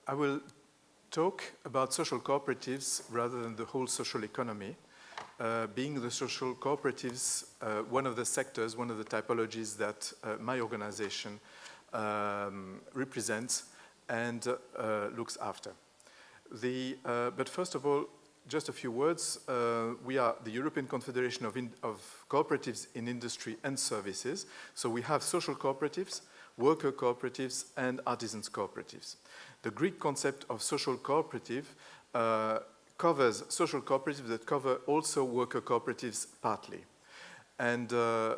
I will talk about social cooperatives rather than the whole social economy, being the social cooperatives one of the sectors, one of the typologies that my organization represents and looks after. But first of all, just a few words. We are the European Confederation of Cooperatives in Industry and Services. So we have social cooperatives, worker cooperatives, and artisans cooperatives. The Greek concept of social cooperative covers social cooperatives that cover also worker cooperatives partly. And the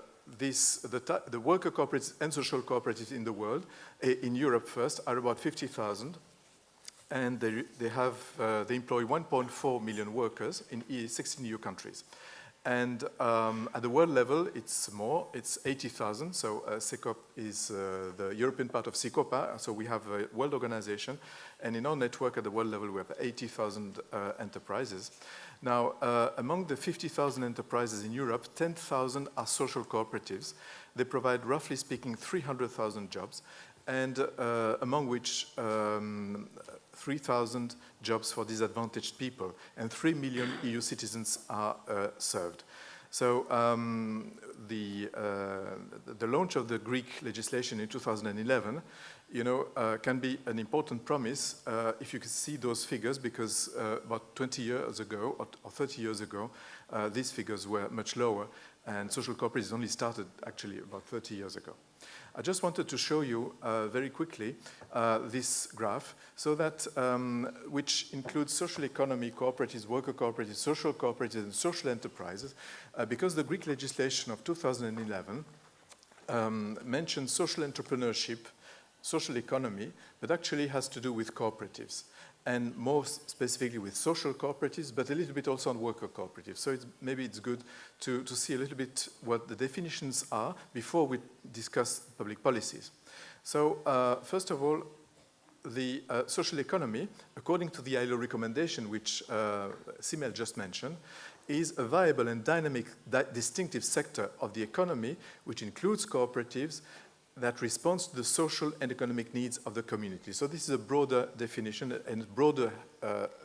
worker cooperatives and social cooperatives in the world, in Europe first, are about 50,000. And they employ 1.4 million workers in 16 EU countries. And at the world level, it's more, it's 80,000. So CECOP is the European part of CECOPA. So we have a world organization. And in our network at the world level, we have 80,000 enterprises. Now, among the 50,000 enterprises in Europe, 10,000 are social cooperatives. They provide, roughly speaking, 300,000 jobs, and among which 3,000 jobs for disadvantaged people, and 3 million EU citizens are served. So the launch of the Greek legislation in 2011, can be an important promise if you can see those figures, because about 20 years ago or 30 years ago, these figures were much lower, and social cooperatives only started actually about 30 years ago. I just wanted to show you very quickly this graph, so that which includes social economy, cooperatives, worker cooperatives, social cooperatives, and social enterprises, because the Greek legislation of 2011 mentions social entrepreneurship, social economy, but actually has to do with cooperatives, and more specifically with social cooperatives, but a little bit also on worker cooperatives. So maybe it's good to see a little bit what the definitions are before we discuss public policies. So first of all, the social economy, according to the ILO recommendation, which Simel just mentioned, is a viable and dynamic, distinctive sector of the economy, which includes cooperatives, that responds to the social and economic needs of the community. So this is a broader definition and broader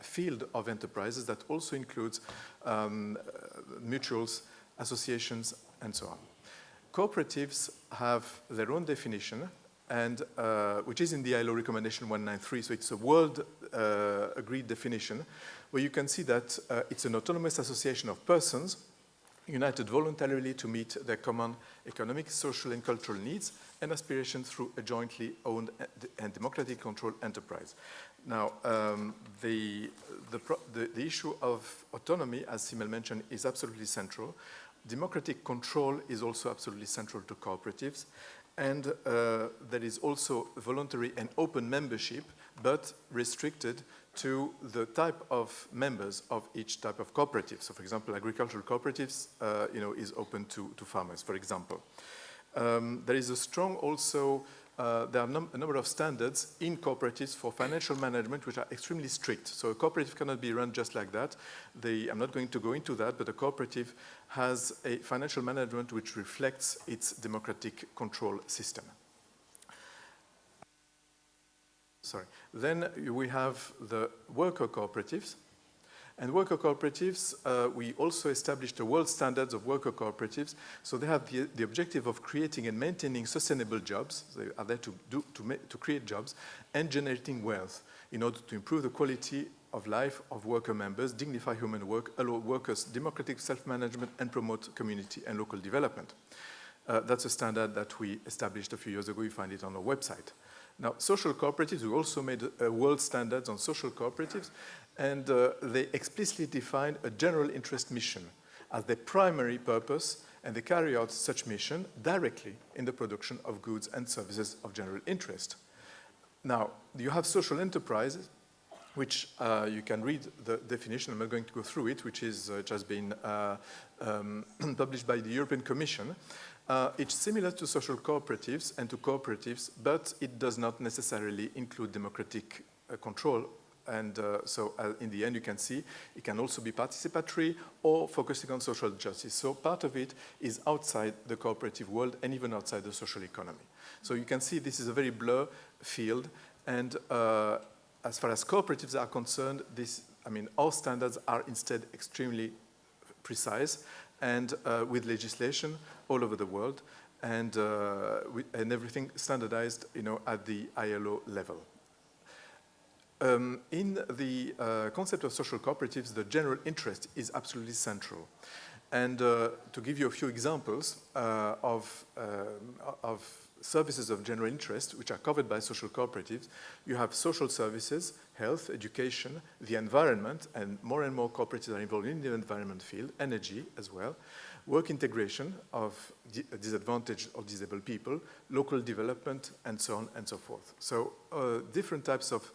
field of enterprises that also includes mutuals, associations, and so on. Cooperatives have their own definition, and which is in the ILO recommendation 193, so it's a world agreed definition, where you can see that it's an autonomous association of persons united voluntarily to meet their common economic, social, and cultural needs and aspirations through a jointly owned and democratically controlled enterprise. Now, the issue of autonomy, as Simel mentioned, is absolutely central. Democratic control is also absolutely central to cooperatives. And there is also voluntary and open membership, but restricted to the type of members of each type of cooperative. So, for example, agricultural cooperatives, is open to farmers, for example. There is a strong also, there are a number of standards in cooperatives for financial management which are extremely strict. So a cooperative cannot be run just like that. I'm not going to go into that, but a cooperative has a financial management which reflects its democratic control system. Sorry. Then we have the worker cooperatives. And worker cooperatives, we also established the world standards of worker cooperatives. So they have the objective of creating and maintaining sustainable jobs. They are there to create jobs and generating wealth in order to improve the quality of life of worker members, dignify human work, allow workers democratic self-management, and promote community and local development. That's a standard that we established a few years ago. You find it on our website. Now, social cooperatives, we also made world standards on social cooperatives, and they explicitly define a general interest mission as their primary purpose, and they carry out such mission directly in the production of goods and services of general interest. Now, you have social enterprises, which you can read the definition. I'm not going to go through it, which has been published by the European Commission. It's similar to social cooperatives and to cooperatives, but it does not necessarily include democratic control. And so in the end, you can see it can also be participatory or focusing on social justice. So part of it is outside the cooperative world and even outside the social economy. So you can see this is a very blurred field, and as far as cooperatives are concerned, our standards are instead extremely precise and with legislation all over the world and everything standardized, at the ILO level. In the concept of social cooperatives, the general interest is absolutely central. And to give you a few examples of services of general interest which are covered by social cooperatives, you have social services, health, education, the environment, and more cooperatives are involved in the environment field, energy as well, work integration of disadvantaged or disabled people, local development, and so on and so forth. So different types of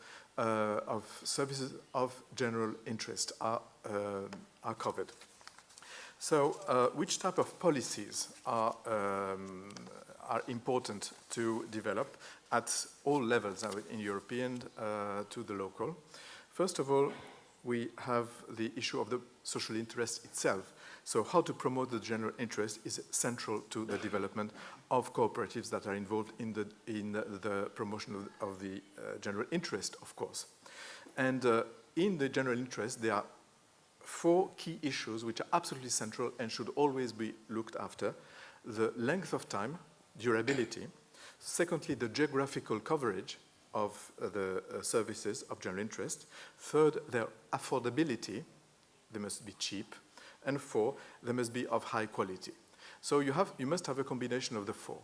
services of general interest are covered. So which type of policies are important to develop at all levels, in European to the local? First of all, we have the issue of the social interest itself. So how to promote the general interest is central to the development of cooperatives that are involved in the promotion of the general interest, of course. And in the general interest, there are 4 key issues which are absolutely central and should always be looked after. The length of time, durability. Secondly, the geographical coverage of the services of general interest. Third, their affordability. They must be cheap. And 4, they must be of high quality. So you must have a combination of the 4.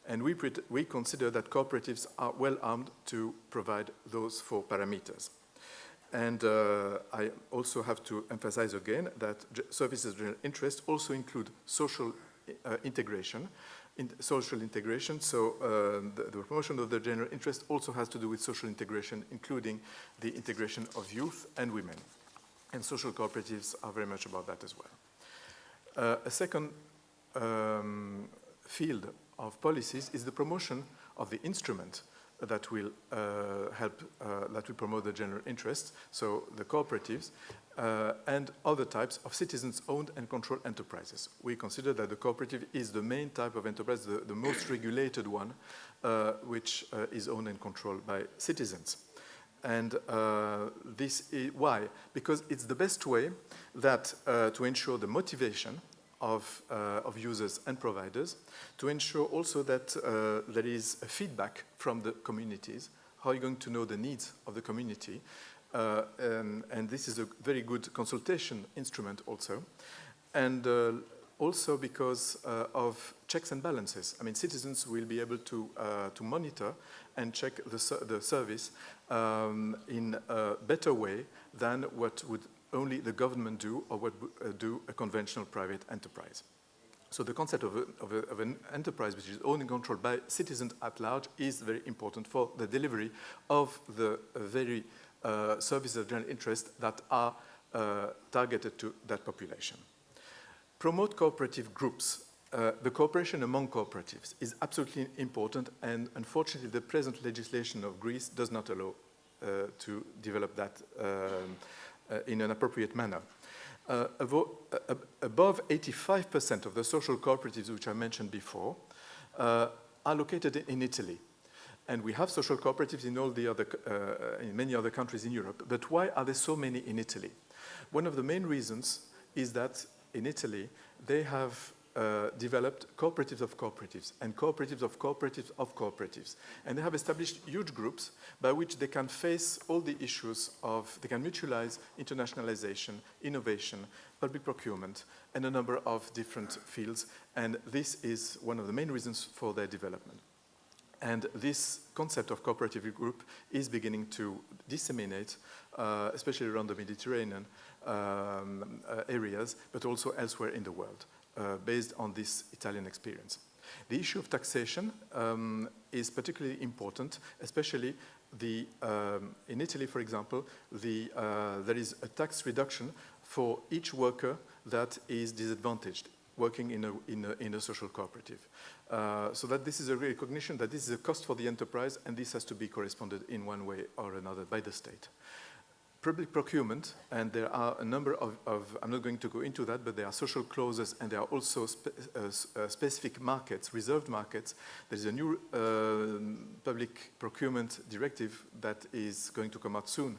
And we consider that cooperatives are well armed to provide those 4 parameters. And I also have to emphasize again that services of general interest also include social integration. So the promotion of the general interest also has to do with social integration, including the integration of youth and women. And social cooperatives are very much about that as well. A second field of policies is the promotion of the instrument that will that will promote the general interest, so the cooperatives, and other types of citizens-owned and controlled enterprises. We consider that the cooperative is the main type of enterprise, the most regulated one, which is owned and controlled by citizens. And this is why? Because it's the best way that to ensure the motivation of users and providers, to ensure also that there is a feedback from the communities. How are you going to know the needs of the community? And this is a very good consultation instrument also. And also because of checks and balances. I mean, citizens will be able to monitor and check the service in a better way than what would only the government do or what would do a conventional private enterprise. So the concept of an enterprise which is owned and controlled by citizens at large is very important for the delivery of the very services of general interest that are targeted to that population. Promote cooperative groups. The cooperation among cooperatives is absolutely important, and unfortunately the present legislation of Greece does not allow to develop that in an appropriate manner. Above 85% of the social cooperatives which I mentioned before are located in Italy. And we have social cooperatives in all the other, in many other countries in Europe. But why are there so many in Italy? One of the main reasons is that in Italy they have developed cooperatives of cooperatives and cooperatives of cooperatives of cooperatives. And they have established huge groups by which they can face all the issues of, they can mutualize internationalization, innovation, public procurement, and a number of different fields. And this is one of the main reasons for their development. And this concept of cooperative group is beginning to disseminate, especially around the Mediterranean areas, but also elsewhere in the world. Based on this Italian experience. The issue of taxation is particularly important, especially in Italy, for example, there is a tax reduction for each worker that is disadvantaged working in a social cooperative. So that this is a recognition that this is a cost for the enterprise, and this has to be corresponded in one way or another by the state. public procurement, and there are a number of, I'm not going to go into that, but there are social clauses, and there are also specific markets, reserved markets. There's a new public procurement directive that is going to come out soon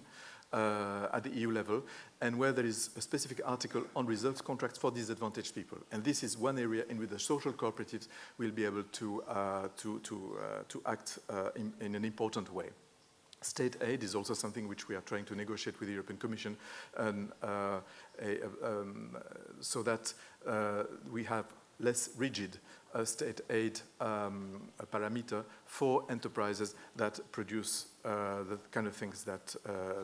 at the EU level, and where there is a specific article on reserved contracts for disadvantaged people. And this is one area in which the social cooperatives will be able to act in an important way. State aid is also something which we are trying to negotiate with the European Commission, and, so that we have less rigid state aid parameter for enterprises that produce the kind of things that,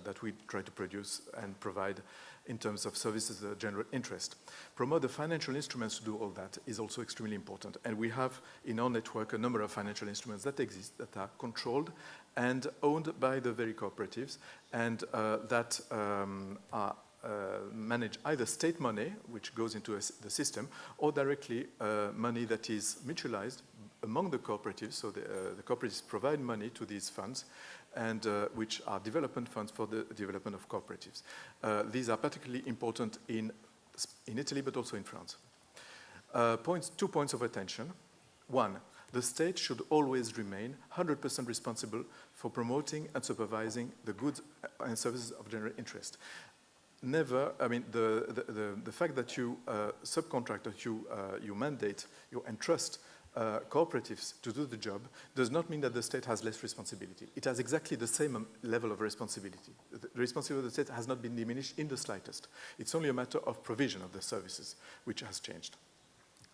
that we try to produce and provide in terms of services of general interest. Promote the financial instruments to do all that is also extremely important. And we have in our network a number of financial instruments that exist, that are controlled and owned by the very cooperatives, and that are manage either state money, which goes into the system, or directly money that is mutualized among the cooperatives. So the cooperatives provide money to these funds, and which are development funds for the development of cooperatives. These are particularly important in Italy, but also in France. 2 points of attention. One, the state should always remain 100% responsible for promoting and supervising the goods and services of general interest. Never, I mean, the fact that you subcontract, that you mandate, you entrust cooperatives to do the job does not mean that the state has less responsibility. It has exactly the same level of responsibility. The responsibility of the state has not been diminished in the slightest. It's only a matter of provision of the services which has changed.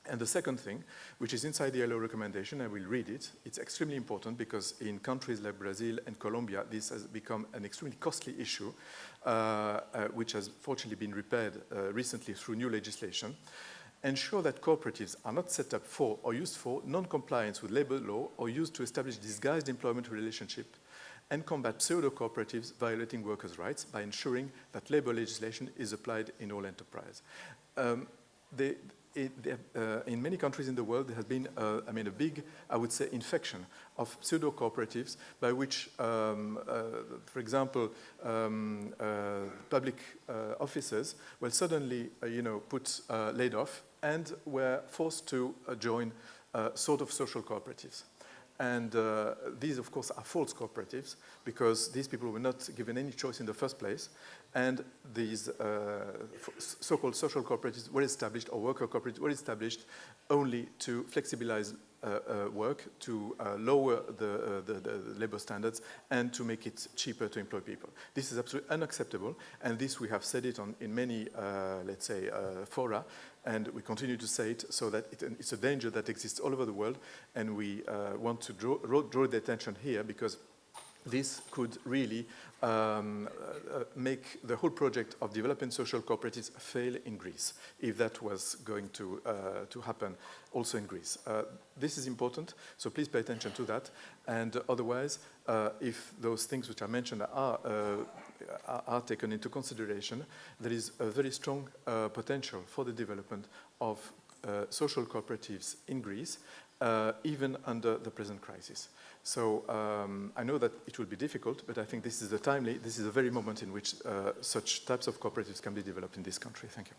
And the second thing, which is inside the ILO recommendation, I will read it. It's extremely important because in countries like Brazil and Colombia, this has become an extremely costly issue, which has fortunately been repaired recently through new legislation. Ensure that cooperatives are not set up for or used for non-compliance with labor law or used to establish disguised employment relationship, and combat pseudo-cooperatives violating workers' rights by ensuring that labor legislation is applied in all enterprise. In many countries in the world, there has been, a big, I would say, infection of pseudo-cooperatives by which, for example, public officers were suddenly, laid off and were forced to join sort of social cooperatives. And these, of course, are false cooperatives because these people were not given any choice in the first place. And these so-called social cooperatives were established, or worker cooperatives were established only to flexibilize work, to lower the labor standards, and to make it cheaper to employ people. This is absolutely unacceptable, and this we have said it in many, let's say, fora, and we continue to say it, so that it's a danger that exists all over the world, and we want to draw the attention here because this could really make the whole project of developing social cooperatives fail in Greece, if that was going to happen also in Greece. This is important, so please pay attention to that. And otherwise, if those things which I mentioned are taken into consideration, there is a very strong potential for the development of social cooperatives in Greece, even under the present crisis. So I know that it will be difficult, but I think this is the very moment in which such types of cooperatives can be developed in this country. Thank you.